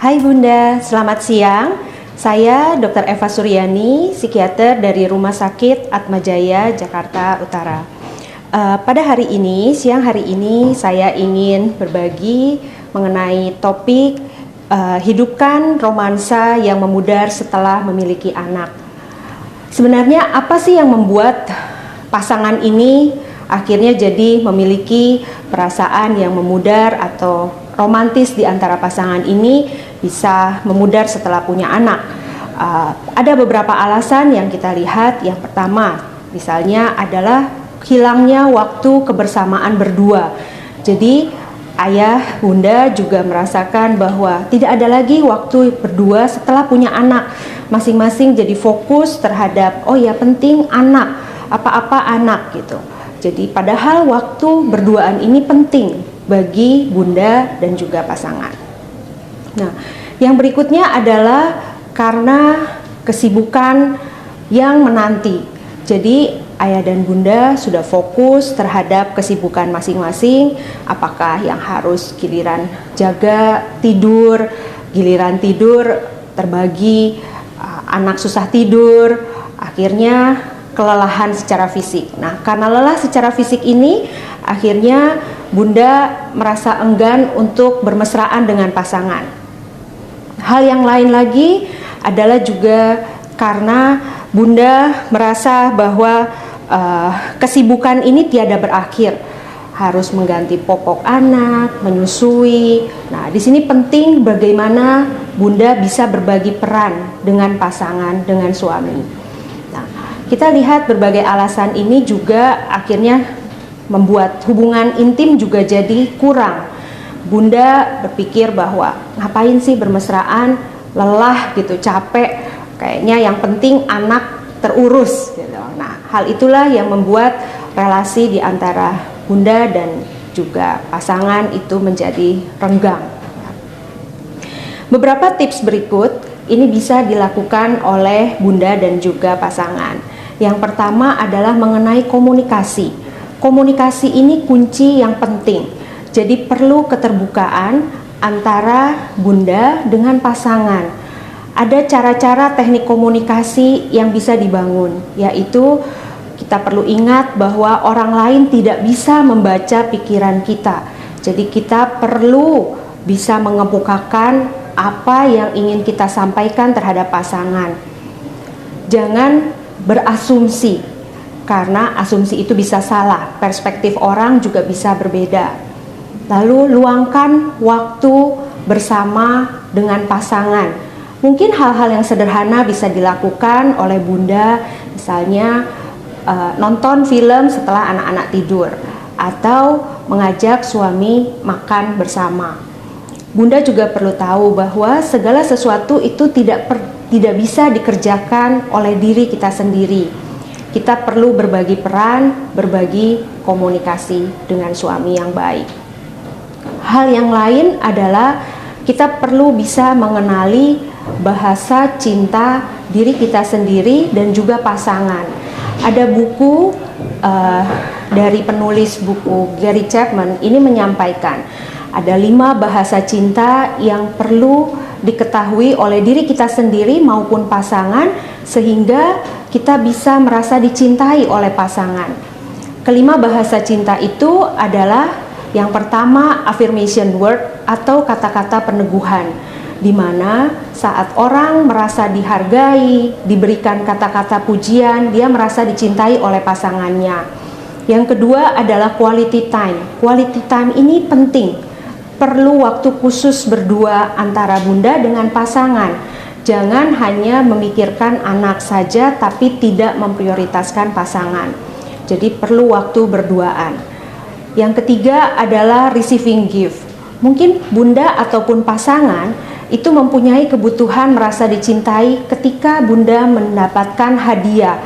Hai Bunda, selamat siang. Saya Dr. Eva Suryani, psikiater dari Rumah Sakit Atmajaya, Jakarta Utara. Pada hari ini, siang hari ini, saya ingin berbagi mengenai topik hidupkan romansa yang memudar setelah memiliki anak. Sebenarnya apa sih yang membuat pasangan ini akhirnya jadi memiliki perasaan yang memudar atau romantis di antara pasangan ini bisa memudar setelah punya anak? Ada beberapa alasan yang kita lihat. Yang pertama, misalnya adalah hilangnya waktu kebersamaan berdua. Jadi ayah, bunda juga merasakan bahwa tidak ada lagi waktu berdua setelah punya anak. Masing-masing jadi fokus terhadap, oh ya penting anak, apa-apa anak gitu. Jadi padahal waktu berduaan ini penting bagi bunda dan juga pasangan. Nah, yang berikutnya adalah karena kesibukan yang menanti. Jadi ayah dan bunda sudah fokus terhadap kesibukan masing-masing, apakah yang harus giliran jaga tidur, giliran tidur terbagi, anak susah tidur, akhirnya kelelahan secara fisik. Nah, karena lelah secara fisik ini, akhirnya bunda merasa enggan untuk bermesraan dengan pasangan. Hal yang lain lagi adalah juga karena bunda merasa bahwa kesibukan ini tiada berakhir, harus mengganti popok anak, menyusui. Nah, di sini penting bagaimana bunda bisa berbagi peran dengan pasangan, dengan suami. Nah, kita lihat berbagai alasan ini juga akhirnya membuat hubungan intim juga jadi kurang. Bunda berpikir bahwa ngapain sih bermesraan, lelah gitu, capek, kayaknya yang penting anak terurus gitu. Nah, hal itulah yang membuat relasi di antara bunda dan juga pasangan itu menjadi renggang. Beberapa tips berikut ini bisa dilakukan oleh bunda dan juga pasangan. Yang pertama adalah mengenai komunikasi. Komunikasi ini kunci yang penting. Jadi perlu keterbukaan antara bunda dengan pasangan. Ada cara-cara teknik komunikasi yang bisa dibangun, yaitu kita perlu ingat bahwa orang lain tidak bisa membaca pikiran kita. Jadi kita perlu bisa mengemukakan apa yang ingin kita sampaikan terhadap pasangan. Jangan berasumsi, karena asumsi itu bisa salah, perspektif orang juga bisa berbeda. Lalu luangkan waktu bersama dengan pasangan. Mungkin hal-hal yang sederhana bisa dilakukan oleh bunda, misalnya nonton film setelah anak-anak tidur, atau mengajak suami makan bersama. Bunda juga perlu tahu bahwa segala sesuatu itu tidak bisa dikerjakan oleh diri kita sendiri. Kita perlu berbagi peran, berbagi komunikasi dengan suami yang baik. Hal yang lain adalah kita perlu bisa mengenali bahasa cinta diri kita sendiri dan juga pasangan. Ada buku dari penulis buku Gary Chapman ini menyampaikan ada 5 bahasa cinta yang perlu diketahui oleh diri kita sendiri maupun pasangan sehingga kita bisa merasa dicintai oleh pasangan. Kelima bahasa cinta itu adalah yang pertama affirmation word atau kata-kata peneguhan, di mana saat orang merasa dihargai, diberikan kata-kata pujian, dia merasa dicintai oleh pasangannya. Yang kedua adalah quality time. Quality time ini penting. Perlu waktu khusus berdua antara bunda dengan pasangan. Jangan hanya memikirkan anak saja tapi tidak memprioritaskan pasangan. Jadi perlu waktu berduaan. Yang ketiga adalah receiving gift. Mungkin bunda ataupun pasangan itu mempunyai kebutuhan merasa dicintai ketika bunda mendapatkan hadiah.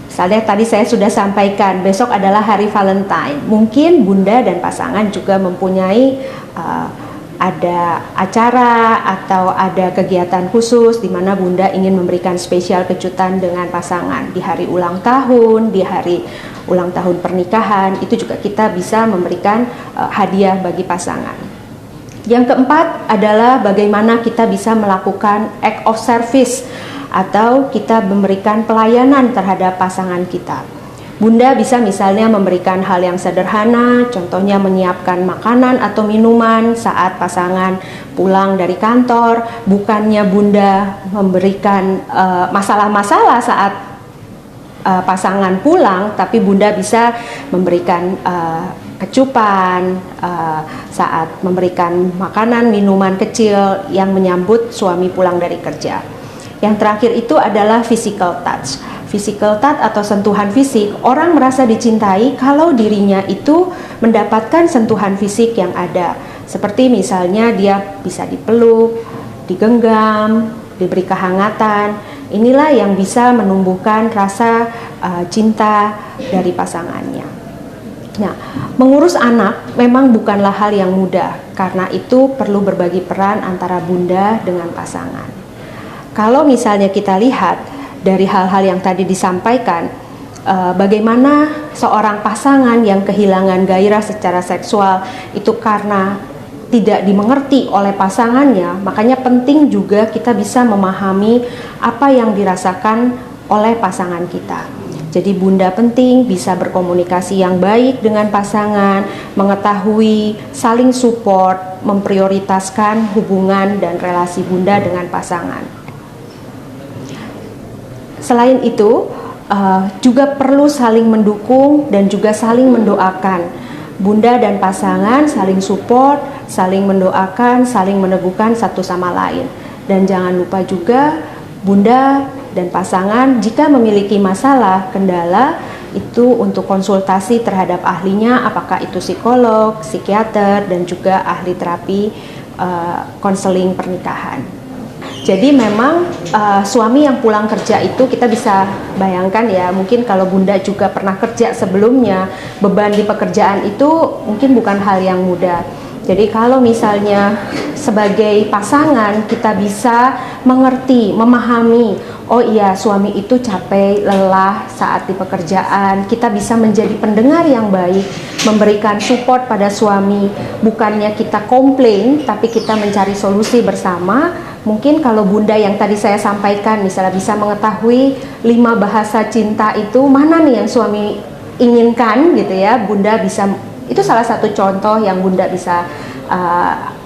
Misalnya tadi saya sudah sampaikan, besok adalah hari Valentine. Mungkin bunda dan pasangan juga mempunyai ada acara atau ada kegiatan khusus di mana bunda ingin memberikan spesial kejutan dengan pasangan. Di hari ulang tahun, di hari ulang tahun pernikahan, itu juga kita bisa memberikan hadiah bagi pasangan. Yang keempat adalah bagaimana kita bisa melakukan act of service atau kita memberikan pelayanan terhadap pasangan kita. Bunda bisa misalnya memberikan hal yang sederhana, contohnya menyiapkan makanan atau minuman saat pasangan pulang dari kantor. Bukannya Bunda memberikan masalah-masalah saat pasangan pulang, tapi Bunda bisa memberikan kecupan saat memberikan makanan, minuman kecil yang menyambut suami pulang dari kerja. Yang terakhir itu adalah physical touch. Physical touch atau sentuhan fisik, orang merasa dicintai kalau dirinya itu mendapatkan sentuhan fisik yang ada. Seperti misalnya dia bisa dipeluk, digenggam, diberi kehangatan. Inilah yang bisa menumbuhkan rasa cinta dari pasangannya. Nah, mengurus anak memang bukanlah hal yang mudah, karena itu perlu berbagi peran antara bunda dengan pasangan. Kalau misalnya kita lihat dari hal-hal yang tadi disampaikan, bagaimana seorang pasangan yang kehilangan gairah secara seksual itu karena tidak dimengerti oleh pasangannya, makanya penting juga kita bisa memahami apa yang dirasakan oleh pasangan kita. Jadi bunda penting bisa berkomunikasi yang baik dengan pasangan, mengetahui, saling support, memprioritaskan hubungan dan relasi bunda dengan pasangan. Selain itu, juga perlu saling mendukung dan juga saling mendoakan. Bunda dan pasangan saling support, saling mendoakan, saling meneguhkan satu sama lain. Dan jangan lupa juga bunda dan pasangan jika memiliki masalah, kendala, itu untuk konsultasi terhadap ahlinya, apakah itu psikolog, psikiater, dan juga ahli terapi konseling pernikahan. Jadi memang suami yang pulang kerja itu kita bisa bayangkan ya, mungkin kalau bunda juga pernah kerja sebelumnya, beban di pekerjaan itu mungkin bukan hal yang mudah. Jadi kalau misalnya sebagai pasangan kita bisa mengerti, memahami, oh iya suami itu capek, lelah saat di pekerjaan, kita bisa menjadi pendengar yang baik, memberikan support pada suami, bukannya kita komplain, tapi kita mencari solusi bersama. Mungkin kalau bunda yang tadi saya sampaikan, misalnya bisa mengetahui 5 bahasa cinta itu mana nih yang suami inginkan gitu ya, bunda bisa, itu salah satu contoh yang bunda bisa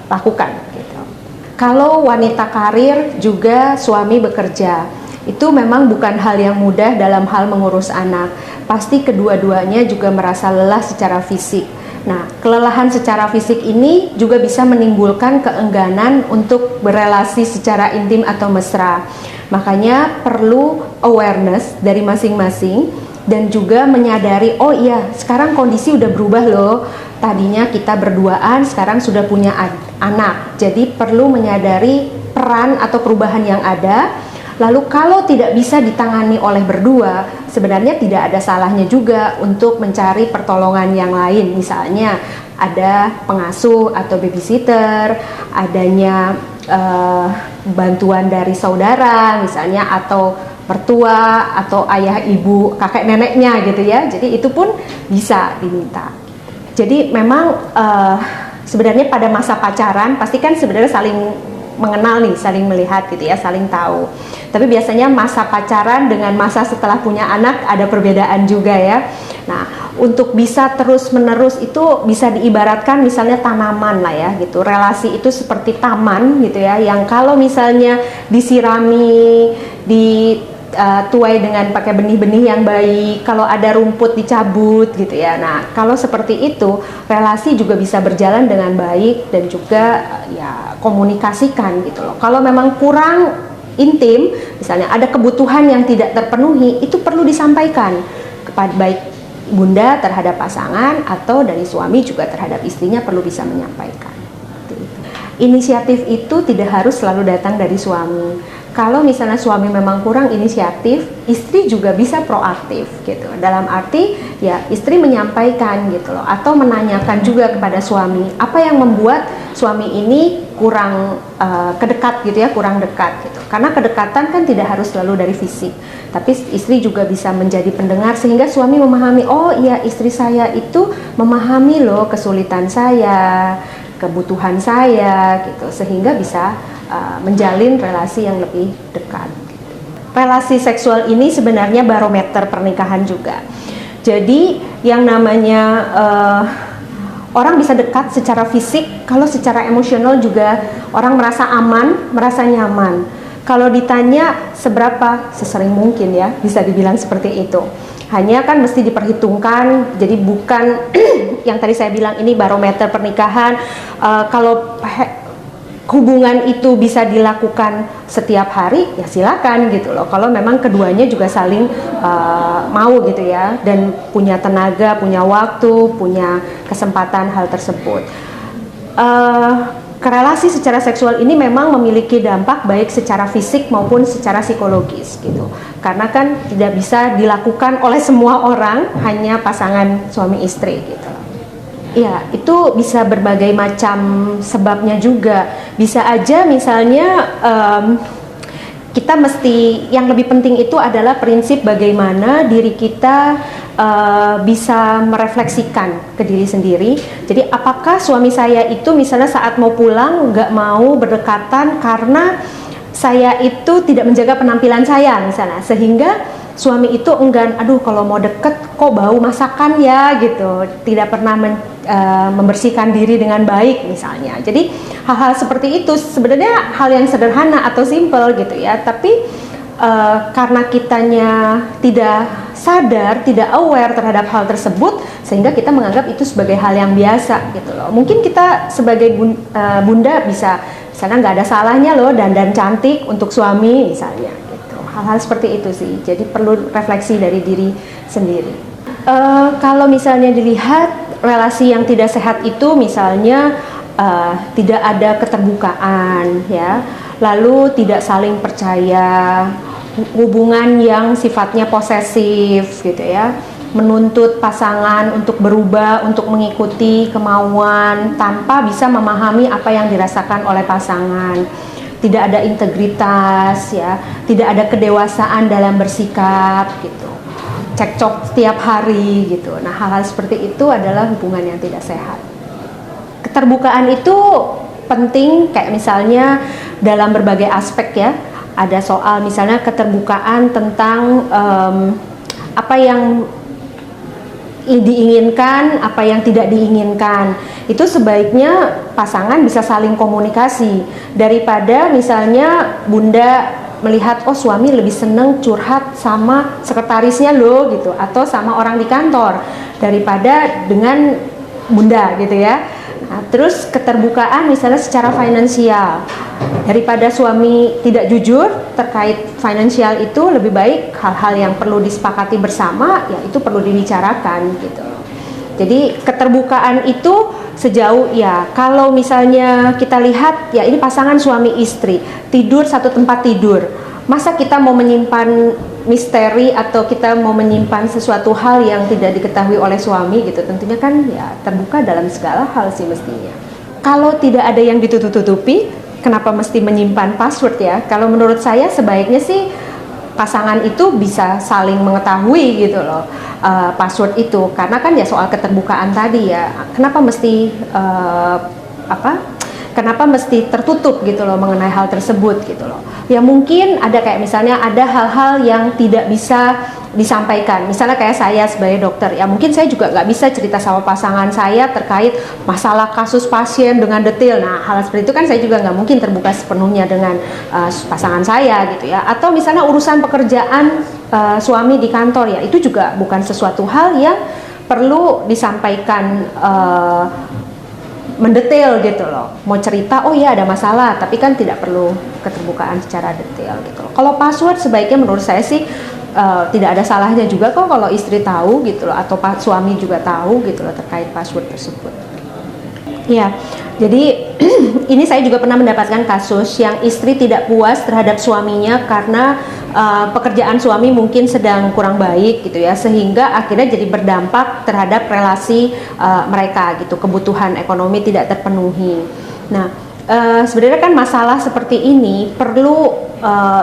lakukan gitu. Kalau wanita karir juga suami bekerja, itu memang bukan hal yang mudah dalam hal mengurus anak. Pasti kedua-duanya juga merasa lelah secara fisik. Nah, kelelahan secara fisik ini juga bisa menimbulkan keengganan untuk berelasi secara intim atau mesra. Makanya perlu awareness dari masing-masing dan juga menyadari, oh iya sekarang kondisi udah berubah loh. Tadinya kita berduaan, sekarang sudah punya anak. Jadi perlu menyadari peran atau perubahan yang ada. Lalu kalau tidak bisa ditangani oleh berdua, sebenarnya tidak ada salahnya juga untuk mencari pertolongan yang lain. Misalnya ada pengasuh atau babysitter, adanya bantuan dari saudara misalnya, atau mertua atau ayah ibu kakek neneknya gitu ya. Jadi itu pun bisa diminta. Jadi memang sebenarnya pada masa pacaran pasti kan sebenarnya saling mengenal nih, saling melihat gitu ya, saling tahu. Tapi biasanya masa pacaran dengan masa setelah punya anak ada perbedaan juga ya. Nah, untuk bisa terus-menerus itu bisa diibaratkan misalnya tanaman lah ya gitu. Relasi itu seperti taman gitu ya, yang kalau misalnya disirami, dituai dengan pakai benih-benih yang baik, kalau ada rumput dicabut gitu ya. Nah, kalau seperti itu, relasi juga bisa berjalan dengan baik dan juga ya komunikasikan gitu loh. Kalau memang kurang intim, misalnya ada kebutuhan yang tidak terpenuhi, itu perlu disampaikan kepada baik bunda terhadap pasangan atau dari suami juga terhadap istrinya perlu bisa menyampaikan. Inisiatif itu tidak harus selalu datang dari suami. Kalau misalnya suami memang kurang inisiatif, istri juga bisa proaktif gitu. Dalam arti ya istri menyampaikan gitu loh, atau menanyakan juga kepada suami apa yang membuat suami ini kurang kedekat gitu ya, kurang dekat gitu. Karena kedekatan kan tidak harus selalu dari fisik, tapi istri juga bisa menjadi pendengar sehingga suami memahami, oh iya istri saya itu memahami loh kesulitan saya, kebutuhan saya gitu, sehingga bisa menjalin relasi yang lebih dekat. Relasi seksual ini sebenarnya barometer pernikahan juga. Jadi yang namanya orang bisa dekat secara fisik, kalau secara emosional juga orang merasa aman, merasa nyaman. Kalau ditanya seberapa, sesering mungkin ya, bisa dibilang seperti itu. Hanya kan mesti diperhitungkan, jadi bukan yang tadi saya bilang ini barometer pernikahan. Kalau hubungan itu bisa dilakukan setiap hari, ya silakan gitu loh. Kalau memang keduanya juga saling mau gitu ya, dan punya tenaga, punya waktu, punya kesempatan hal tersebut. Relasi secara seksual ini memang memiliki dampak baik secara fisik maupun secara psikologis gitu. Karena kan tidak bisa dilakukan oleh semua orang, hanya pasangan suami istri gitu. Ya, itu bisa berbagai macam sebabnya juga. Bisa aja misalnya kita mesti, yang lebih penting itu adalah prinsip bagaimana diri kita bisa merefleksikan ke diri sendiri. Jadi apakah suami saya itu misalnya saat mau pulang nggak mau berdekatan karena saya itu tidak menjaga penampilan saya misalnya, sehingga suami itu enggan, aduh kalau mau deket kok bau masakan ya gitu, tidak pernah membersihkan diri dengan baik misalnya. Jadi hal-hal seperti itu sebenarnya hal yang sederhana atau simple gitu ya, tapi karena kitanya tidak sadar, tidak aware terhadap hal tersebut, sehingga kita menganggap itu sebagai hal yang biasa gitu loh. Mungkin kita sebagai bunda bisa, misalnya nggak ada salahnya loh dandan cantik untuk suami misalnya gitu. Hal-hal seperti itu sih, jadi perlu refleksi dari diri sendiri. Kalau misalnya dilihat relasi yang tidak sehat itu misalnya tidak ada keterbukaan ya, lalu tidak saling percaya, hubungan yang sifatnya posesif gitu ya, menuntut pasangan untuk berubah, untuk mengikuti kemauan tanpa bisa memahami apa yang dirasakan oleh pasangan. Tidak ada integritas ya, tidak ada kedewasaan dalam bersikap gitu. Cekcok setiap hari gitu. Nah, hal-hal seperti itu adalah hubungan yang tidak sehat. Keterbukaan itu penting, kayak misalnya dalam berbagai aspek ya. Ada soal misalnya keterbukaan tentang apa yang diinginkan, apa yang tidak diinginkan. Itu sebaiknya pasangan bisa saling komunikasi, daripada misalnya bunda melihat oh suami lebih seneng curhat sama sekretarisnya loh gitu, atau sama orang di kantor daripada dengan bunda gitu ya. Nah, terus keterbukaan misalnya secara finansial, daripada suami tidak jujur terkait finansial, itu lebih baik hal-hal yang perlu disepakati bersama ya itu perlu dibicarakan gitu. Jadi keterbukaan itu sejauh ya, kalau misalnya kita lihat ya ini pasangan suami istri tidur satu tempat tidur, masa kita mau menyimpan misteri atau kita mau menyimpan sesuatu hal yang tidak diketahui oleh suami gitu. Tentunya kan ya terbuka dalam segala hal sih mestinya. Kalau tidak ada yang ditutup-tutupi, kenapa mesti menyimpan password ya? Kalau menurut saya sebaiknya sih pasangan itu bisa saling mengetahui gitu loh password itu, karena kan ya soal keterbukaan tadi ya. Kenapa mesti kenapa mesti tertutup gitu loh mengenai hal tersebut gitu loh. Ya mungkin ada kayak misalnya ada hal-hal yang tidak bisa disampaikan, misalnya kayak saya sebagai dokter ya, mungkin saya juga nggak bisa cerita sama pasangan saya terkait masalah kasus pasien dengan detail. Nah hal seperti itu kan saya juga nggak mungkin terbuka sepenuhnya dengan pasangan saya gitu ya. Atau misalnya urusan pekerjaan suami di kantor ya, itu juga bukan sesuatu hal yang perlu disampaikan mendetail gitu loh. Mau cerita oh ya ada masalah, tapi kan tidak perlu keterbukaan secara detail gitu loh. Kalau password sebaiknya menurut saya sih tidak ada salahnya juga kok kalau istri tahu gitu loh, atau suami juga tahu gitu loh terkait password tersebut. Ya, jadi ini saya juga pernah mendapatkan kasus yang istri tidak puas terhadap suaminya karena pekerjaan suami mungkin sedang kurang baik gitu ya, sehingga akhirnya jadi berdampak terhadap relasi mereka gitu, kebutuhan ekonomi tidak terpenuhi. Nah, sebenarnya kan masalah seperti ini perlu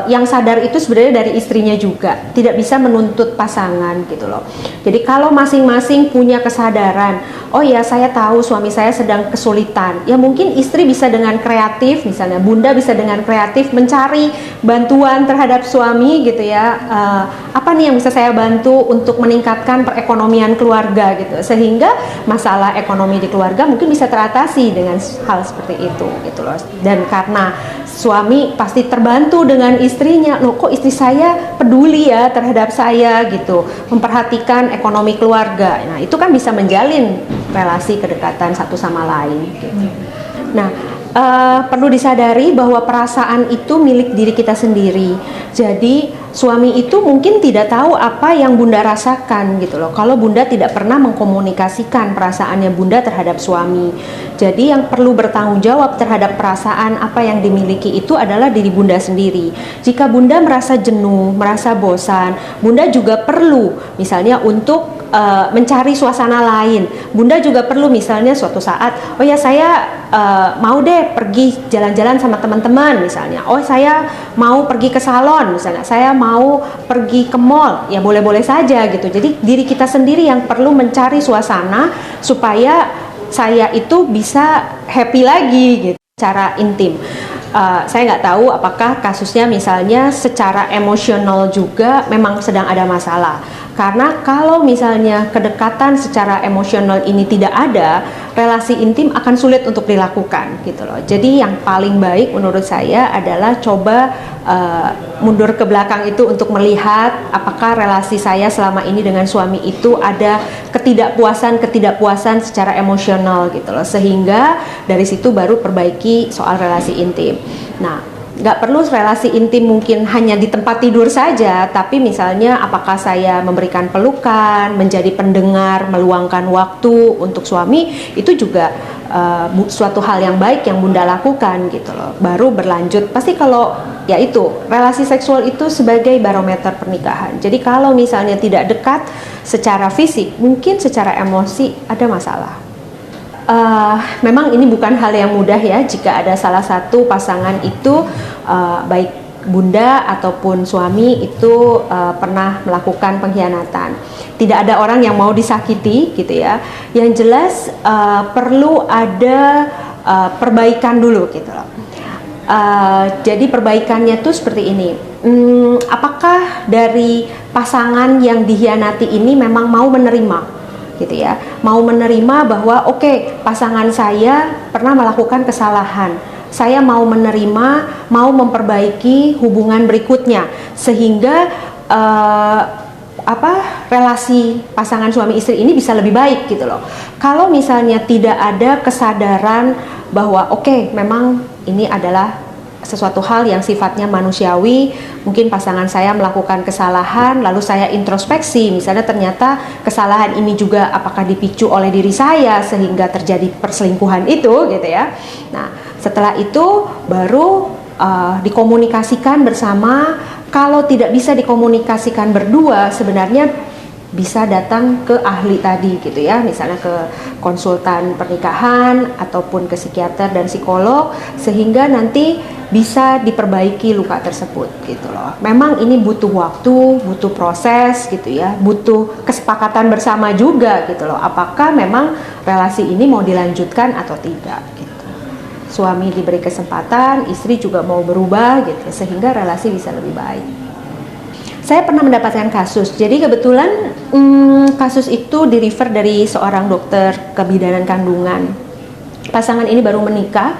yang sadar itu sebenarnya dari istrinya juga, tidak bisa menuntut pasangan gitu loh. Jadi kalau masing-masing punya kesadaran, oh ya saya tahu suami saya sedang kesulitan, ya mungkin istri bisa dengan kreatif, misalnya bunda bisa dengan kreatif mencari bantuan terhadap suami gitu ya, apa nih yang bisa saya bantu untuk meningkatkan perekonomian keluarga gitu, sehingga masalah ekonomi di keluarga mungkin bisa teratasi dengan hal seperti itu gitu loh. Dan karena suami pasti terbantu dengan istrinya, loh kok istri saya peduli ya terhadap saya gitu, memperhatikan ekonomi keluarga. Nah itu kan bisa menjalin relasi kedekatan satu sama lain gitu. Nah perlu disadari bahwa perasaan itu milik diri kita sendiri. Jadi suami itu mungkin tidak tahu apa yang bunda rasakan gitu loh, kalau bunda tidak pernah mengkomunikasikan perasaannya bunda terhadap suami. Jadi yang perlu bertanggung jawab terhadap perasaan apa yang dimiliki itu adalah diri bunda sendiri. Jika bunda merasa jenuh, merasa bosan, bunda juga perlu misalnya untuk mencari suasana lain. Bunda juga perlu misalnya suatu saat, oh ya saya mau deh pergi jalan-jalan sama teman-teman misalnya, oh saya mau pergi ke salon misalnya, saya mau pergi ke mall, ya boleh-boleh saja gitu. Jadi diri kita sendiri yang perlu mencari suasana supaya saya itu bisa happy lagi gitu, secara intim. Saya nggak tahu apakah kasusnya misalnya secara emosional juga memang sedang ada masalah. Karena kalau misalnya kedekatan secara emosional ini tidak ada, relasi intim akan sulit untuk dilakukan gitu loh. Jadi yang paling baik menurut saya adalah coba mundur ke belakang itu untuk melihat apakah relasi saya selama ini dengan suami itu ada ketidakpuasan secara emosional gitu loh. Sehingga dari situ baru perbaiki soal relasi intim. Nah, nggak perlu relasi intim mungkin hanya di tempat tidur saja, tapi misalnya apakah saya memberikan pelukan, menjadi pendengar, meluangkan waktu untuk suami, itu juga suatu hal yang baik yang bunda lakukan gitu loh. Baru berlanjut, pasti kalau ya itu, relasi seksual itu sebagai barometer pernikahan. Jadi kalau misalnya tidak dekat secara fisik, mungkin secara emosi ada masalah. Memang ini bukan hal yang mudah ya jika ada salah satu pasangan itu baik bunda ataupun suami itu pernah melakukan pengkhianatan. Tidak ada orang yang mau disakiti gitu ya. Yang jelas perlu ada perbaikan dulu gitu loh. Jadi perbaikannya tuh seperti ini. Apakah dari pasangan yang dikhianati ini memang mau menerima gitu ya, mau menerima bahwa oke, pasangan saya pernah melakukan kesalahan, saya mau menerima, mau memperbaiki hubungan berikutnya sehingga relasi pasangan suami istri ini bisa lebih baik gitu loh. Kalau misalnya tidak ada kesadaran bahwa oke, memang ini adalah sesuatu hal yang sifatnya manusiawi, mungkin pasangan saya melakukan kesalahan lalu saya introspeksi, misalnya ternyata kesalahan ini juga apakah dipicu oleh diri saya sehingga terjadi perselingkuhan itu gitu ya. Nah setelah itu baru dikomunikasikan bersama. Kalau tidak bisa dikomunikasikan berdua, sebenarnya bisa datang ke ahli tadi gitu ya, misalnya ke konsultan pernikahan ataupun ke psikiater dan psikolog, sehingga nanti bisa diperbaiki luka tersebut gitu loh. Memang ini butuh waktu, butuh proses gitu ya, butuh kesepakatan bersama juga gitu loh, apakah memang relasi ini mau dilanjutkan atau tidak gitu. Suami diberi kesempatan, istri juga mau berubah gitu, sehingga relasi bisa lebih baik. Saya pernah mendapatkan kasus, jadi kebetulan kasus itu di-refer dari seorang dokter kebidanan kandungan. Pasangan ini baru menikah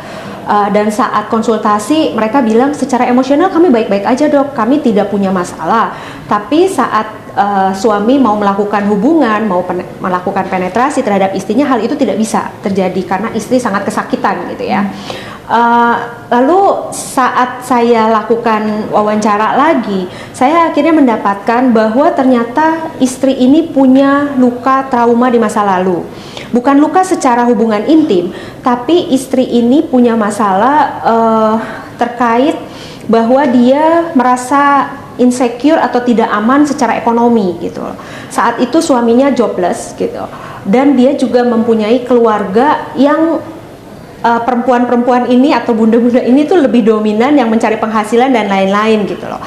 dan saat konsultasi mereka bilang secara emosional kami baik-baik aja dok, kami tidak punya masalah. Tapi saat suami mau melakukan hubungan, mau melakukan penetrasi terhadap istrinya, hal itu tidak bisa terjadi karena istri sangat kesakitan gitu ya. Lalu saat saya lakukan wawancara lagi, saya akhirnya mendapatkan bahwa ternyata istri ini punya luka trauma di masa lalu. Bukan luka secara hubungan intim, tapi istri ini punya masalah terkait bahwa dia merasa insecure atau tidak aman secara ekonomi gitu. Saat itu suaminya jobless gitu, dan dia juga mempunyai keluarga yang perempuan-perempuan ini atau bunda-bunda ini tuh lebih dominan yang mencari penghasilan dan lain-lain gitu loh.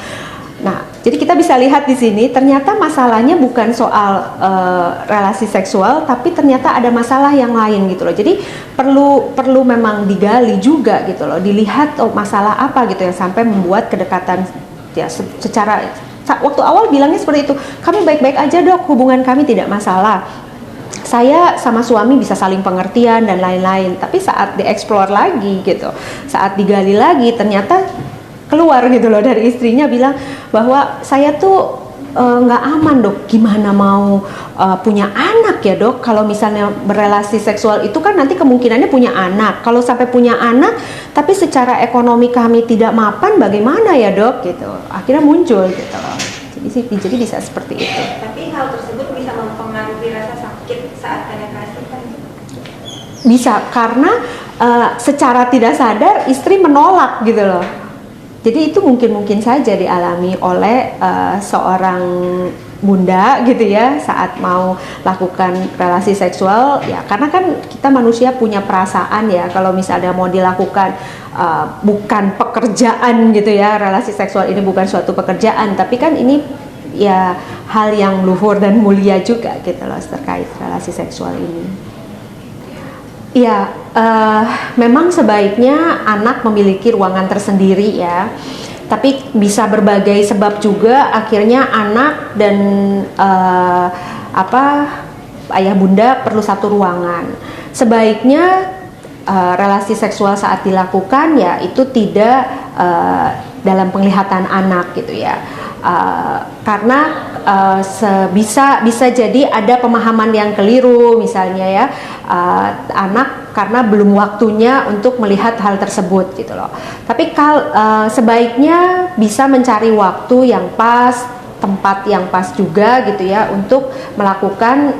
Nah, jadi kita bisa lihat di sini ternyata masalahnya bukan soal relasi seksual, tapi ternyata ada masalah yang lain gitu loh. Jadi perlu memang digali juga gitu loh, dilihat masalah apa gitu yang sampai membuat kedekatan ya secara waktu awal bilangnya seperti itu, kami baik-baik aja dok, hubungan kami tidak masalah. Saya sama suami bisa saling pengertian dan lain-lain. Tapi saat dieksplor lagi gitu, saat digali lagi ternyata keluar gitu loh dari istrinya bilang bahwa saya tuh nggak aman dok, gimana mau punya anak ya dok, kalau misalnya berelasi seksual itu kan nanti kemungkinannya punya anak, kalau sampai punya anak tapi secara ekonomi kami tidak mapan bagaimana ya dok gitu, akhirnya muncul gitu loh. Jadi bisa seperti itu. Tapi hal tersebut bisa mempengaruhi rasa sakit saat penetrasi kan? Bisa, karena secara tidak sadar istri menolak gitu loh. Jadi itu mungkin saja dialami oleh seorang bunda gitu ya saat mau lakukan relasi seksual ya, karena kan kita manusia punya perasaan ya, kalau misalnya mau dilakukan bukan pekerjaan gitu ya, relasi seksual ini bukan suatu pekerjaan, tapi kan ini ya hal yang luhur dan mulia juga gitu loh terkait relasi seksual ini. Ya, memang sebaiknya anak memiliki ruangan tersendiri ya. Tapi bisa berbagai sebab juga akhirnya anak dan ayah bunda perlu satu ruangan. Sebaiknya relasi seksual saat dilakukan ya itu tidak dalam penglihatan anak gitu ya. Karena bisa jadi ada pemahaman yang keliru misalnya ya, anak karena belum waktunya untuk melihat hal tersebut gitu loh. Tapi sebaiknya bisa mencari waktu yang pas, tempat yang pas juga gitu ya untuk melakukan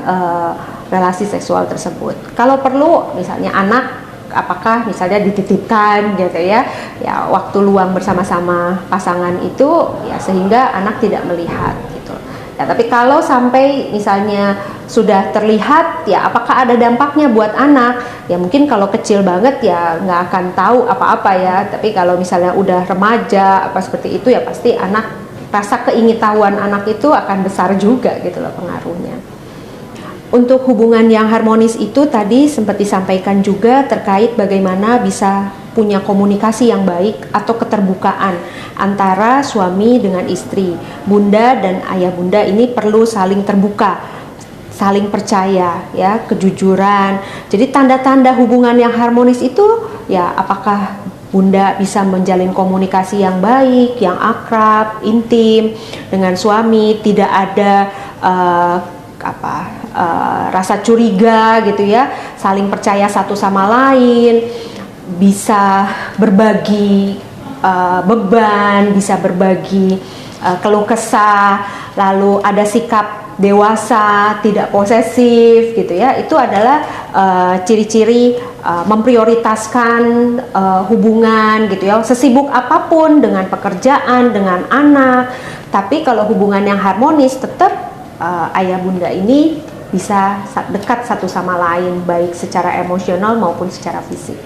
relasi seksual tersebut. Kalau perlu misalnya anak apakah misalnya dititipkan gitu ya waktu luang bersama-sama pasangan itu ya sehingga anak tidak melihat gitu ya. Tapi kalau sampai misalnya sudah terlihat ya apakah ada dampaknya buat anak ya, mungkin kalau kecil banget ya nggak akan tahu apa-apa ya, tapi kalau misalnya udah remaja apa seperti itu ya pasti anak, rasa keingintahuan anak itu akan besar juga gitu loh pengaruhnya. Untuk hubungan yang harmonis itu tadi sempat disampaikan juga terkait bagaimana bisa punya komunikasi yang baik atau keterbukaan antara suami dengan istri. Bunda dan ayah bunda ini perlu saling terbuka, saling percaya ya, kejujuran. Jadi tanda-tanda hubungan yang harmonis itu ya apakah bunda bisa menjalin komunikasi yang baik, yang akrab, intim dengan suami, tidak ada rasa curiga gitu ya, saling percaya satu sama lain, bisa berbagi beban, bisa berbagi keluh kesah, lalu ada sikap dewasa, tidak posesif gitu ya. Itu adalah ciri-ciri memprioritaskan hubungan gitu ya, sesibuk apapun dengan pekerjaan, dengan anak, tapi kalau hubungan yang harmonis tetap ayah bunda ini bisa dekat satu sama lain baik secara emosional maupun secara fisik.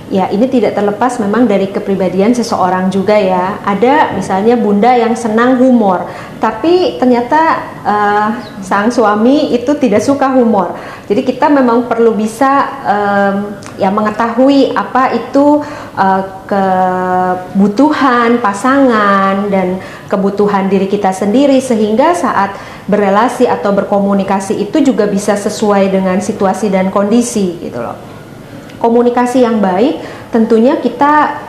Ya, ini tidak terlepas memang dari kepribadian seseorang juga ya. Ada misalnya bunda yang senang humor, tapi ternyata sang suami itu tidak suka humor. Jadi kita memang perlu bisa ya mengetahui apa itu kebutuhan pasangan dan kebutuhan diri kita sendiri, sehingga saat berelasi atau berkomunikasi itu juga bisa sesuai dengan situasi dan kondisi gitu loh. Komunikasi yang baik tentunya kita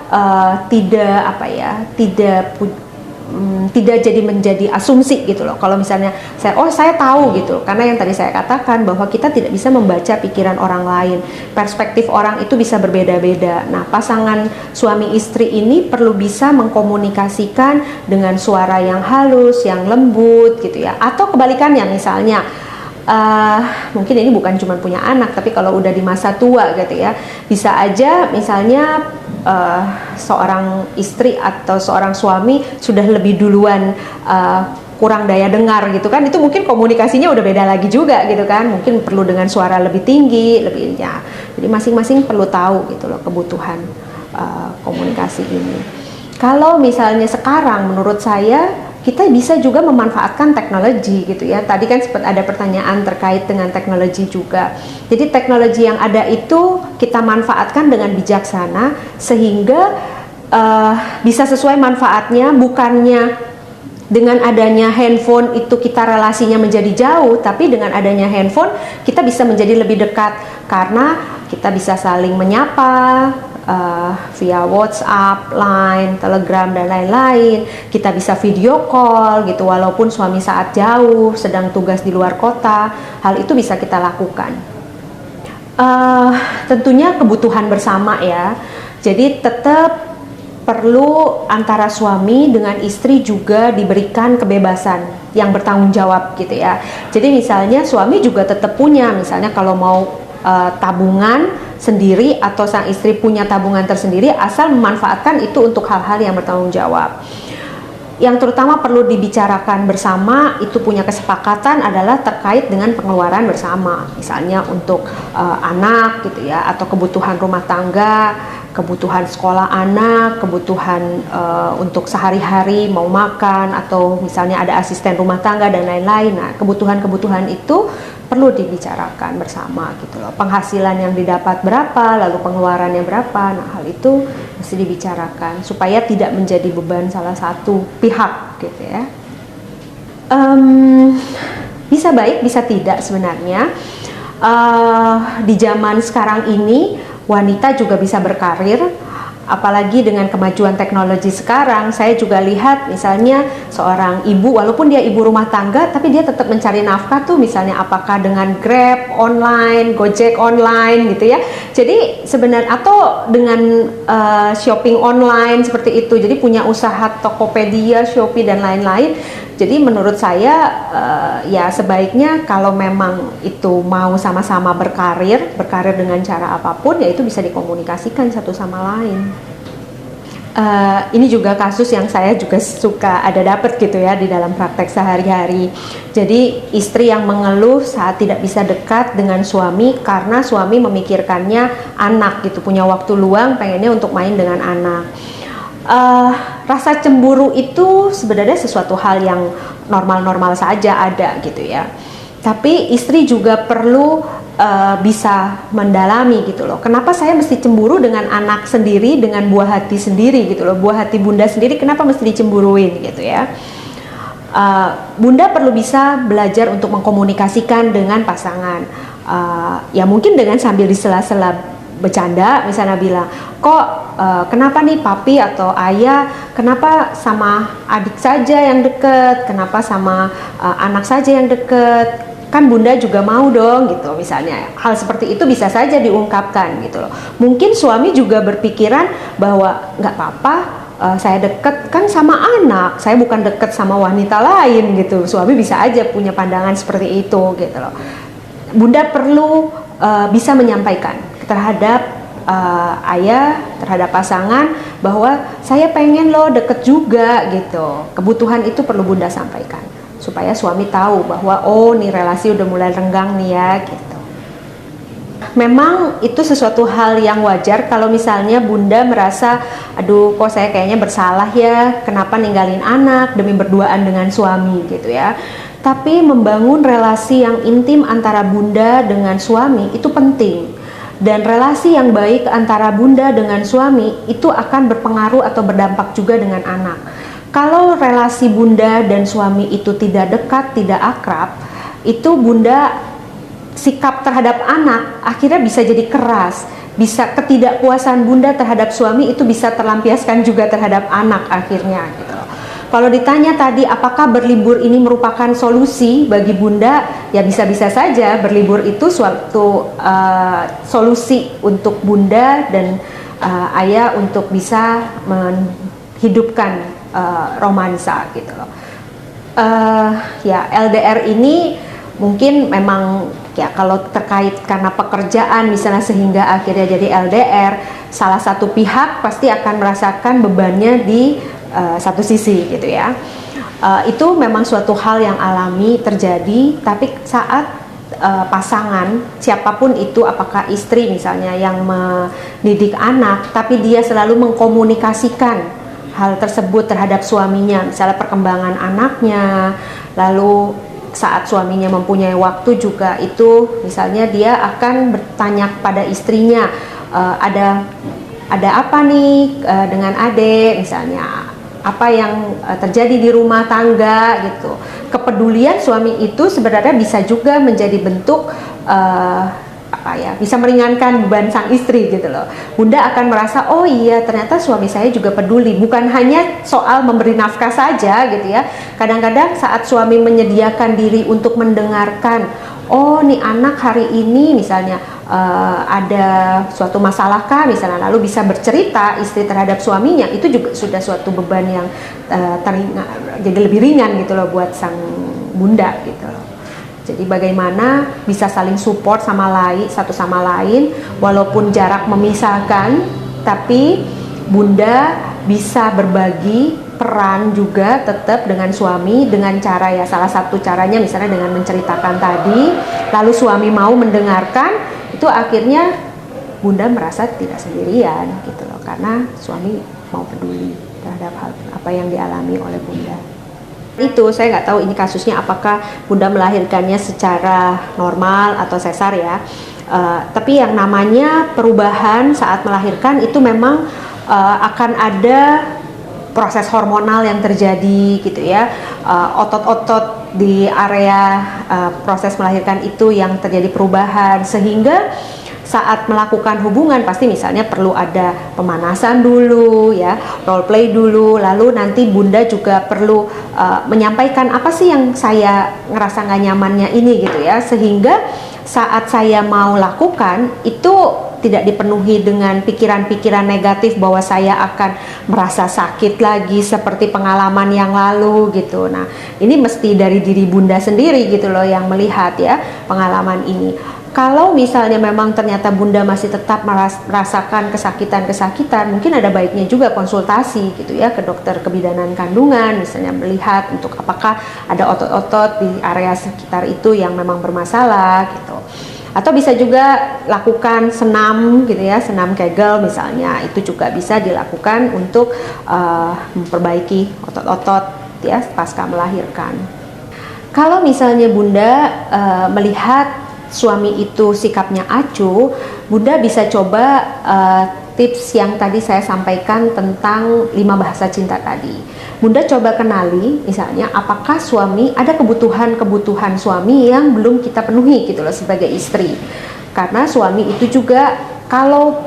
tidak jadi menjadi asumsi gitu loh. Kalau misalnya saya tahu gitu, karena yang tadi saya katakan bahwa kita tidak bisa membaca pikiran orang lain, perspektif orang itu bisa berbeda-beda. Nah, pasangan suami istri ini perlu bisa mengkomunikasikan dengan suara yang halus, yang lembut gitu ya. Atau kebalikannya misalnya mungkin ini bukan cuma punya anak, tapi kalau udah di masa tua gitu ya, bisa aja misalnya seorang istri atau seorang suami sudah lebih duluan kurang daya dengar gitu kan, itu mungkin komunikasinya udah beda lagi juga gitu kan, mungkin perlu dengan suara lebih tinggi, lebih ya. Jadi masing-masing perlu tahu gitu loh kebutuhan komunikasi ini. Kalau misalnya sekarang menurut saya kita bisa juga memanfaatkan teknologi gitu ya. Tadi kan sempat ada pertanyaan terkait dengan teknologi juga. Jadi teknologi yang ada itu kita manfaatkan dengan bijaksana sehingga bisa sesuai manfaatnya, bukannya dengan adanya handphone itu kita relasinya menjadi jauh, tapi dengan adanya handphone kita bisa menjadi lebih dekat karena kita bisa saling menyapa via WhatsApp, Line, Telegram dan lain-lain. Kita bisa video call gitu walaupun suami saat jauh, sedang tugas di luar kota, hal itu bisa kita lakukan. Tentunya kebutuhan bersama ya. Jadi tetap perlu antara suami dengan istri juga diberikan kebebasan yang bertanggung jawab gitu ya. Jadi misalnya suami juga tetap punya, misalnya kalau mau tabungan sendiri atau sang istri punya tabungan tersendiri, asal memanfaatkan itu untuk hal-hal yang bertanggung jawab. Yang terutama perlu dibicarakan bersama itu punya kesepakatan adalah terkait dengan pengeluaran bersama, misalnya untuk anak gitu ya, atau kebutuhan rumah tangga, kebutuhan sekolah anak, kebutuhan untuk sehari-hari mau makan, atau misalnya ada asisten rumah tangga dan lain-lain. Nah, kebutuhan-kebutuhan itu perlu dibicarakan bersama gitu loh. Penghasilan yang didapat berapa, lalu pengeluarannya berapa. Nah, hal itu mesti dibicarakan supaya tidak menjadi beban salah satu pihak gitu ya. Bisa baik, bisa tidak sebenarnya. Di zaman sekarang ini wanita juga bisa berkarir, apalagi dengan kemajuan teknologi sekarang. Saya juga lihat misalnya seorang ibu, walaupun dia ibu rumah tangga, tapi dia tetap mencari nafkah tuh, misalnya apakah dengan Grab online, Gojek online gitu ya. Jadi sebenarnya atau dengan shopping online seperti itu. Jadi punya usaha Tokopedia, Shopee dan lain-lain. Jadi menurut saya ya sebaiknya kalau memang itu mau sama-sama berkarir dengan cara apapun, ya itu bisa dikomunikasikan satu sama lain. Ini juga kasus yang saya juga suka ada dapat gitu ya di dalam praktek sehari-hari. Jadi istri yang mengeluh saat tidak bisa dekat dengan suami karena suami memikirkannya anak gitu, punya waktu luang pengennya untuk main dengan anak. Rasa cemburu itu sebenarnya sesuatu hal yang normal-normal saja ada gitu ya. Tapi istri juga perlu bisa mendalami gitu loh. Kenapa saya mesti cemburu dengan anak sendiri, dengan buah hati sendiri gitu loh. Buah hati bunda sendiri kenapa mesti dicemburuin gitu ya. Bunda perlu bisa belajar untuk mengkomunikasikan dengan pasangan. Ya mungkin dengan sambil di sela-sela bercanda, misalnya bilang, kok kenapa nih papi atau ayah, kenapa sama adik saja yang deket, kenapa sama anak saja yang deket, kan bunda juga mau dong gitu. Misalnya hal seperti itu bisa saja diungkapkan gitu loh. Mungkin suami juga berpikiran bahwa nggak apa-apa, saya deket kan sama anak, saya bukan deket sama wanita lain gitu. Suami bisa aja punya pandangan seperti itu gitu loh. Bunda perlu bisa menyampaikan terhadap ayah, terhadap pasangan bahwa saya pengen lo deket juga gitu. Kebutuhan itu perlu bunda sampaikan supaya suami tahu bahwa oh nih relasi udah mulai renggang nih ya gitu. Memang itu sesuatu hal yang wajar kalau misalnya bunda merasa aduh kok saya kayaknya bersalah ya, kenapa ninggalin anak demi berduaan dengan suami gitu ya. Tapi membangun relasi yang intim antara bunda dengan suami itu penting. Dan relasi yang baik antara bunda dengan suami itu akan berpengaruh atau berdampak juga dengan anak. Kalau relasi bunda dan suami itu tidak dekat, tidak akrab, itu bunda sikap terhadap anak akhirnya bisa jadi keras. Bisa ketidakpuasan bunda terhadap suami itu bisa terlampiaskan juga terhadap anak akhirnya gitu. Kalau ditanya tadi apakah berlibur ini merupakan solusi bagi bunda, ya bisa-bisa saja berlibur itu suatu solusi untuk bunda dan ayah untuk bisa menghidupkan romansa gitu loh. Ya LDR ini mungkin memang ya kalau terkait karena pekerjaan misalnya sehingga akhirnya jadi LDR, salah satu pihak pasti akan merasakan bebannya di satu sisi gitu ya. Itu memang suatu hal yang alami terjadi, tapi saat pasangan siapapun itu, apakah istri misalnya yang mendidik anak, tapi dia selalu mengkomunikasikan hal tersebut terhadap suaminya, misalnya perkembangan anaknya, lalu saat suaminya mempunyai waktu juga itu, misalnya dia akan bertanya pada istrinya, ada apa nih dengan adik, misalnya apa yang terjadi di rumah tangga gitu. Kepedulian suami itu sebenarnya bisa juga menjadi bentuk bisa meringankan beban sang istri gitu loh. Bunda akan merasa, oh iya ternyata suami saya juga peduli, bukan hanya soal memberi nafkah saja gitu ya. Kadang-kadang saat suami menyediakan diri untuk mendengarkan, oh nih anak hari ini misalnya ada suatu masalah kah misalnya, lalu bisa bercerita istri terhadap suaminya, itu juga sudah suatu beban yang jadi lebih ringan gitu loh buat sang bunda gitu loh. Jadi bagaimana bisa saling support satu sama lain walaupun jarak memisahkan, tapi bunda bisa berbagi peran juga tetap dengan suami dengan cara ya, salah satu caranya misalnya dengan menceritakan tadi, lalu suami mau mendengarkan, itu akhirnya bunda merasa tidak sendirian gitu loh, karena suami mau peduli terhadap hal apa yang dialami oleh bunda. Itu saya nggak tahu ini kasusnya apakah bunda melahirkannya secara normal atau sesar ya, tapi yang namanya perubahan saat melahirkan itu memang akan ada proses hormonal yang terjadi gitu ya, otot-otot di area proses melahirkan itu yang terjadi perubahan, sehingga saat melakukan hubungan pasti misalnya perlu ada pemanasan dulu ya, role play dulu, lalu nanti bunda juga perlu menyampaikan apa sih yang saya ngerasa nggak nyamannya ini gitu ya, sehingga saat saya mau lakukan itu tidak dipenuhi dengan pikiran-pikiran negatif bahwa saya akan merasa sakit lagi seperti pengalaman yang lalu gitu. Nah, ini mesti dari diri bunda sendiri gitu loh yang melihat ya pengalaman ini. Kalau misalnya memang ternyata bunda masih tetap merasakan kesakitan-kesakitan, mungkin ada baiknya juga konsultasi gitu ya ke dokter kebidanan kandungan, misalnya melihat untuk apakah ada otot-otot di area sekitar itu yang memang bermasalah gitu. Atau bisa juga lakukan senam gitu ya, senam Kegel misalnya, itu juga bisa dilakukan untuk memperbaiki otot-otot ya pasca melahirkan. Kalau misalnya bunda melihat suami itu sikapnya acuh, bunda bisa coba tips yang tadi saya sampaikan tentang 5 bahasa cinta tadi. Bunda coba kenali misalnya apakah suami ada kebutuhan-kebutuhan suami yang belum kita penuhi gitu loh sebagai istri. Karena suami itu juga kalau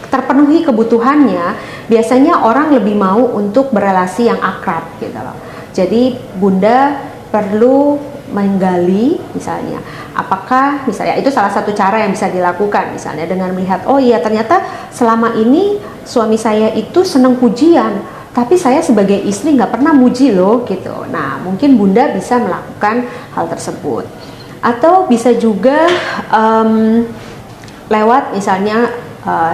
terpenuhi kebutuhannya, biasanya orang lebih mau untuk berelasi yang akrab gitu loh. Jadi bunda perlu menggali misalnya apakah misalnya itu salah satu cara yang bisa dilakukan, misalnya dengan melihat, oh iya ternyata selama ini suami saya itu senang pujian, tapi saya sebagai istri nggak pernah muji loh gitu. Nah mungkin bunda bisa melakukan hal tersebut. Atau bisa juga lewat misalnya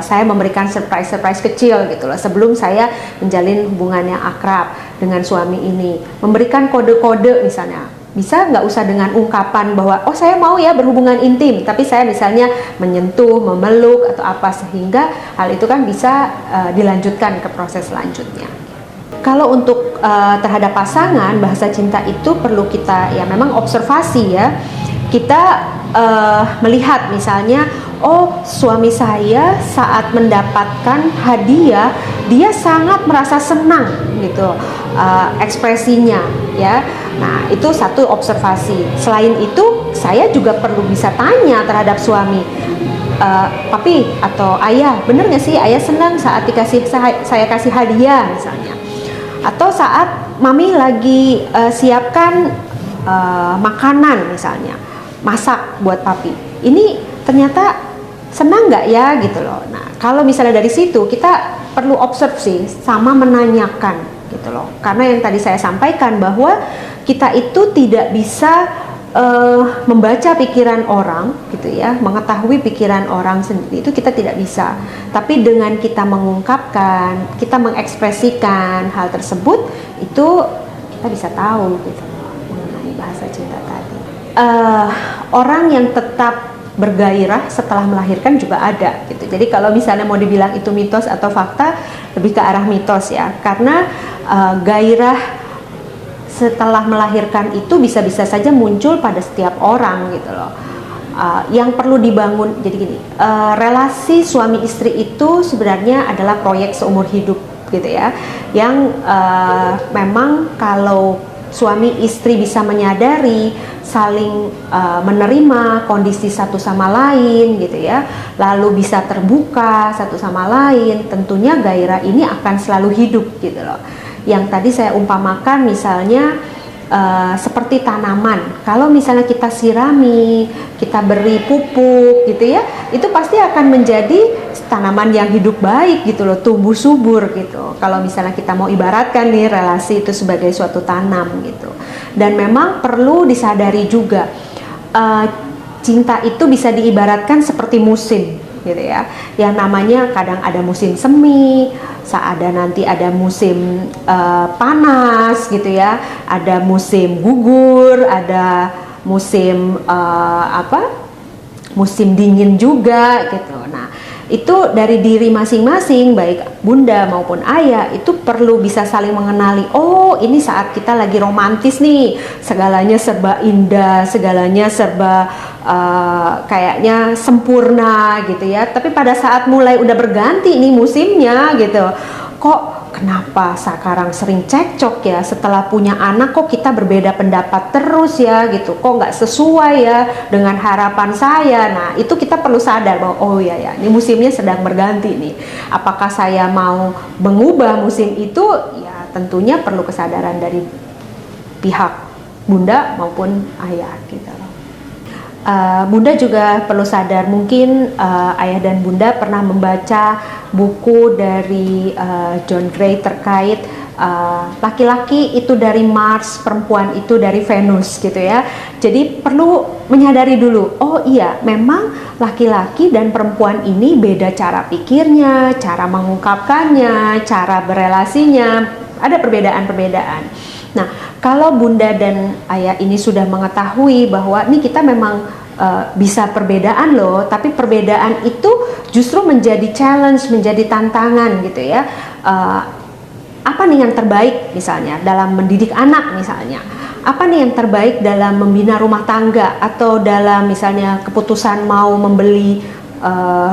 saya memberikan surprise kecil gitu loh sebelum saya menjalin hubungan yang akrab dengan suami ini, memberikan kode-kode misalnya. Bisa nggak usah dengan ungkapan bahwa oh saya mau ya berhubungan intim, tapi saya misalnya menyentuh, memeluk atau apa, sehingga hal itu kan bisa dilanjutkan ke proses selanjutnya. Kalau untuk terhadap pasangan, bahasa cinta itu perlu kita ya memang observasi ya. Kita melihat misalnya, oh suami saya saat mendapatkan hadiah dia sangat merasa senang gitu ekspresinya ya. Nah itu satu observasi. Selain itu saya juga perlu bisa tanya terhadap suami, papi atau ayah, bener nggak sih ayah senang saat dikasih saya kasih hadiah misalnya, atau saat mami lagi siapkan makanan misalnya, masak buat papi, ini ternyata senang nggak ya gitu loh. Nah kalau misalnya dari situ kita perlu observasi sama menanyakan gitu loh, karena yang tadi saya sampaikan bahwa kita itu tidak bisa membaca pikiran orang gitu ya, mengetahui pikiran orang sendiri itu kita tidak bisa, tapi dengan kita mengungkapkan, kita mengekspresikan hal tersebut itu kita bisa tahu gitu mengenai bahasa cinta tadi. Orang yang tetap bergairah setelah melahirkan juga ada gitu. Jadi kalau misalnya mau dibilang itu mitos atau fakta, lebih ke arah mitos ya, karena gairah setelah melahirkan itu bisa-bisa saja muncul pada setiap orang gitu loh. Yang perlu dibangun, jadi gini, relasi suami istri itu sebenarnya adalah proyek seumur hidup gitu ya, yang memang kalau suami istri bisa menyadari, saling menerima kondisi satu sama lain gitu ya, lalu bisa terbuka satu sama lain, tentunya gairah ini akan selalu hidup gitu loh. Yang tadi saya umpamakan misalnya seperti tanaman, kalau misalnya kita sirami, kita beri pupuk gitu ya, itu pasti akan menjadi tanaman yang hidup baik gitu loh, tumbuh subur gitu. Kalau misalnya kita mau ibaratkan nih relasi itu sebagai suatu tanam gitu. Dan memang perlu disadari juga, cinta itu bisa diibaratkan seperti musim gitu ya, yang namanya kadang ada musim semi, nanti ada musim panas gitu ya, ada musim gugur, ada musim musim dingin juga gitu. Nah, itu dari diri masing-masing, baik bunda maupun ayah, itu perlu bisa saling mengenali. Oh, ini saat kita lagi romantis nih, segalanya serba indah, segalanya serba kayaknya sempurna gitu ya. Tapi pada saat mulai udah berganti nih musimnya gitu, kok kenapa sekarang sering cekcok ya, setelah punya anak kok kita berbeda pendapat terus ya gitu, kok nggak sesuai ya dengan harapan saya. Nah, itu kita perlu sadar bahwa oh ya ini musimnya sedang berganti nih, apakah saya mau mengubah musim itu? Ya tentunya perlu kesadaran dari pihak bunda maupun ayah gitu. Bunda juga perlu sadar, mungkin ayah dan bunda pernah membaca buku dari John Gray terkait laki-laki itu dari Mars, perempuan itu dari Venus gitu ya. Jadi perlu menyadari dulu, oh iya memang laki-laki dan perempuan ini beda cara pikirnya, cara mengungkapkannya, cara berelasinya, ada perbedaan-perbedaan. Nah, kalau bunda dan ayah ini sudah mengetahui bahwa nih kita memang bisa perbedaan loh, tapi perbedaan itu justru menjadi challenge, menjadi tantangan gitu ya. Apa nih yang terbaik misalnya dalam mendidik anak misalnya? Apa nih yang terbaik dalam membina rumah tangga, atau dalam misalnya keputusan mau membeli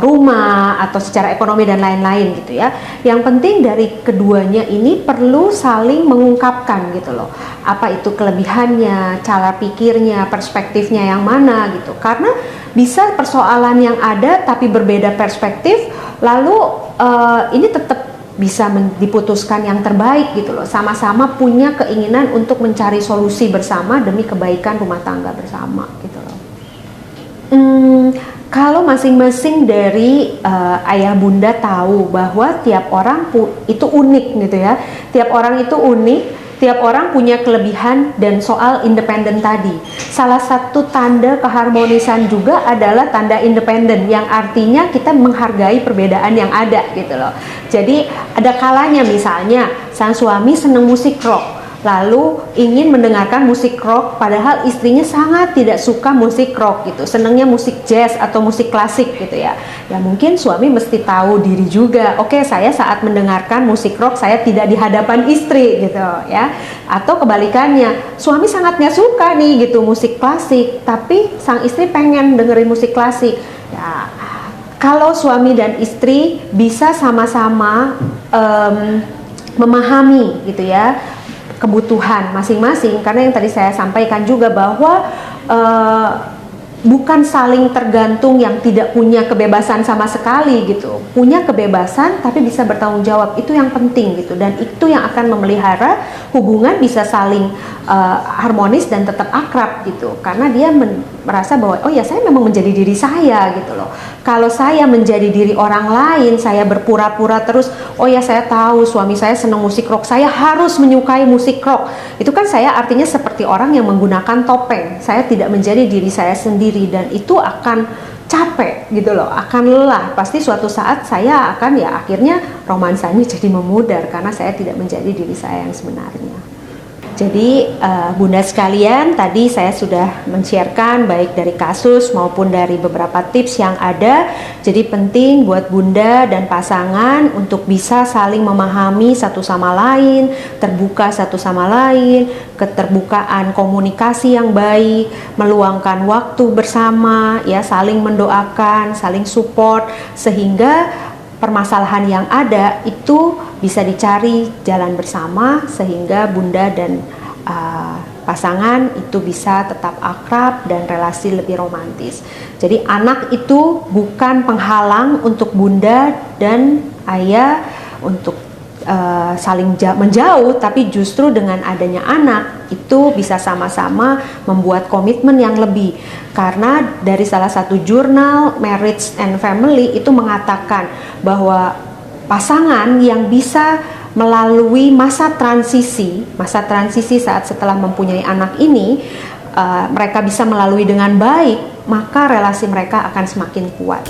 rumah atau secara ekonomi dan lain-lain gitu ya. Yang penting dari keduanya ini perlu saling mengungkapkan gitu loh, apa itu kelebihannya, cara pikirnya, perspektifnya yang mana gitu. Karena bisa persoalan yang ada tapi berbeda perspektif, lalu ini tetap bisa diputuskan yang terbaik gitu loh, sama-sama punya keinginan untuk mencari solusi bersama demi kebaikan rumah tangga bersama gitu loh. Kalau masing-masing dari ayah bunda tahu bahwa tiap orang itu unik gitu ya, tiap orang itu unik, tiap orang punya kelebihan, dan soal independen tadi, salah satu tanda keharmonisan juga adalah tanda independen, yang artinya kita menghargai perbedaan yang ada gitu loh. Jadi ada kalanya misalnya sang suami senang musik rock, lalu ingin mendengarkan musik rock padahal istrinya sangat tidak suka musik rock gitu, senangnya musik jazz atau musik klasik gitu ya. Ya mungkin suami mesti tahu diri juga, oke, saya saat mendengarkan musik rock saya tidak di hadapan istri gitu ya. Atau kebalikannya, suami sangat nggak suka nih gitu musik klasik, tapi sang istri pengen dengerin musik klasik. Ya, kalau suami dan istri bisa sama-sama memahami gitu ya kebutuhan masing-masing, karena yang tadi saya sampaikan juga bahwa bukan saling tergantung yang tidak punya kebebasan sama sekali gitu, punya kebebasan tapi bisa bertanggung jawab, itu yang penting gitu, dan itu yang akan memelihara hubungan bisa saling harmonis dan tetap akrab gitu, karena dia merasa bahwa oh ya saya memang menjadi diri saya gitu loh. Kalau saya menjadi diri orang lain, saya berpura-pura terus, oh ya saya tahu suami saya senang musik rock, saya harus menyukai musik rock, itu kan saya artinya seperti orang yang menggunakan topeng, saya tidak menjadi diri saya sendiri, dan itu akan capek gitu loh, akan lelah, pasti suatu saat saya akan ya akhirnya romansanya jadi memudar karena saya tidak menjadi diri saya yang sebenarnya. Jadi Bunda sekalian, tadi saya sudah men-sharekan baik dari kasus maupun dari beberapa tips yang ada. Jadi penting buat Bunda dan pasangan untuk bisa saling memahami satu sama lain, terbuka satu sama lain, keterbukaan komunikasi yang baik, meluangkan waktu bersama, ya, saling mendoakan, saling support, sehingga permasalahan yang ada itu bisa dicari jalan bersama sehingga Bunda dan pasangan itu bisa tetap akrab dan relasi lebih romantis. Jadi anak itu bukan penghalang untuk Bunda dan Ayah untuk saling menjauh, tapi justru dengan adanya anak itu bisa sama-sama membuat komitmen yang lebih. Karena dari salah satu jurnal Marriage and Family itu mengatakan bahwa pasangan yang bisa melalui masa transisi saat setelah mempunyai anak ini, mereka bisa melalui dengan baik, maka relasi mereka akan semakin kuat.